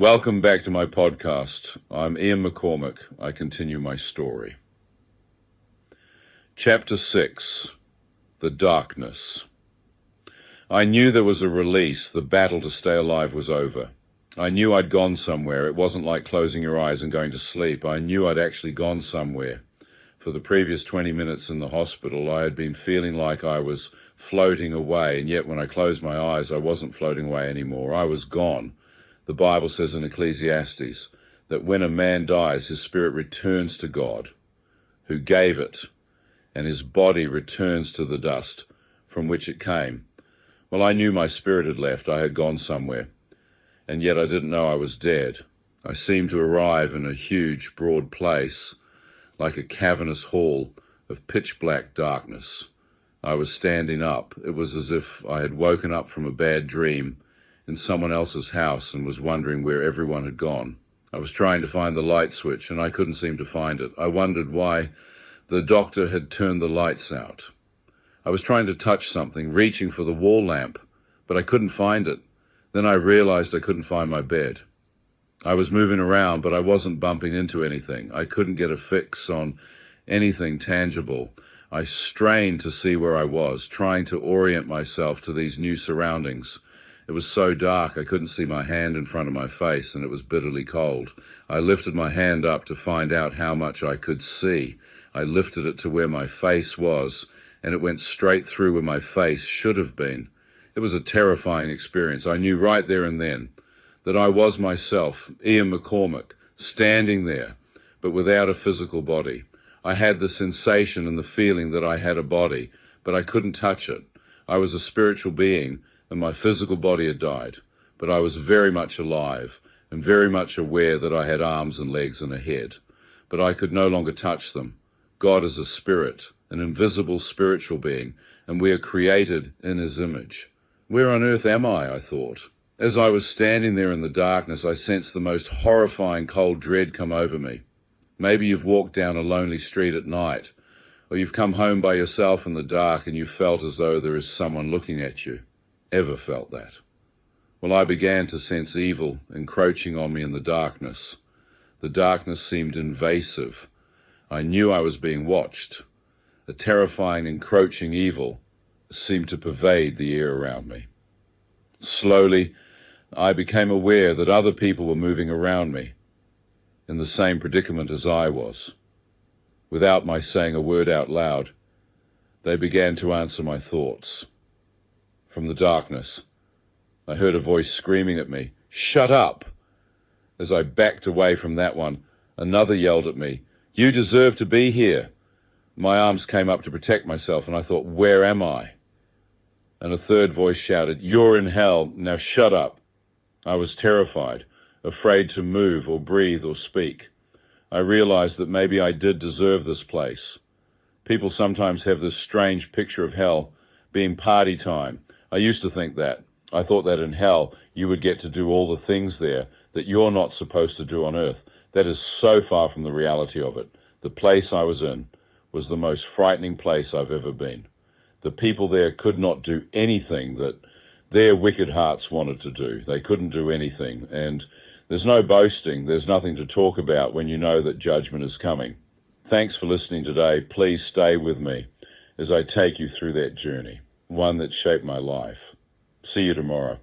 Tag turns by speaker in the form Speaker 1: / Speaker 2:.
Speaker 1: Welcome back to my podcast. I'm Ian McCormack. I continue my story. Chapter 6, The Darkness. I knew there was a release. The battle to stay alive was over. I knew I'd gone somewhere. It wasn't like closing your eyes and going to sleep. I knew I'd actually gone somewhere. For the previous 20 minutes in the hospital, I had been feeling like I was floating away, and yet when I closed my eyes, I wasn't floating away anymore. I was gone. The Bible says in Ecclesiastes that when a man dies, his spirit returns to God, who gave it, and his body returns to the dust from which it came. Well, I knew my spirit had left. I had gone somewhere, and yet I didn't know I was dead. I seemed to arrive in a huge, broad place, like a cavernous hall of pitch-black darkness. I was standing up. It was as if I had woken up from a bad dream in someone else's house and was wondering where everyone had gone. I was trying to find the light switch, and I couldn't seem to find it. I wondered why the doctor had turned the lights out. I was trying to touch something, reaching for the wall lamp, but I couldn't find it. Then I realized I couldn't find my bed. I was moving around, but I wasn't bumping into anything. I couldn't get a fix on anything tangible. I strained to see where I was, trying to orient myself to these new surroundings. It was so dark I couldn't see my hand in front of my face, and it was bitterly cold. I lifted my hand up to find out how much I could see. I lifted it to where my face was, and it went straight through where my face should have been. It was a terrifying experience. I knew right there and then that I was myself, Ian McCormack, standing there, but without a physical body. I had the sensation and the feeling that I had a body, but I couldn't touch it. I was a spiritual being, and my physical body had died, but I was very much alive and very much aware that I had arms and legs and a head, but I could no longer touch them. God is a spirit, an invisible spiritual being, and we are created in his image. Where on earth am I thought. As I was standing there in the darkness, I sensed the most horrifying cold dread come over me. Maybe you've walked down a lonely street at night, or you've come home by yourself in the dark and you felt as though there is someone looking at you. Ever felt that? Well, I began to sense evil encroaching on me in the darkness. The darkness seemed invasive. I knew I was being watched. A terrifying, encroaching evil seemed to pervade the air around me. Slowly, I became aware that other people were moving around me in the same predicament as I was. Without my saying a word out loud, they began to answer my thoughts. From the darkness, I heard a voice screaming at me, "Shut up!" As I backed away from that one, another yelled at me, "You deserve to be here." My arms came up to protect myself, and I thought, where am I? And a third voice shouted, "You're in hell, now shut up." I was terrified, afraid to move or breathe or speak. I realized that maybe I did deserve this place. People sometimes have this strange picture of hell being party time. I used to think that. I thought that in hell you would get to do all the things there that you're not supposed to do on earth. That is so far from the reality of it. The place I was in was the most frightening place I've ever been. The people there could not do anything that their wicked hearts wanted to do. They couldn't do anything. And there's no boasting. There's nothing to talk about when you know that judgment is coming. Thanks for listening today. Please stay with me as I take you through that journey, one that shaped my life. See you tomorrow.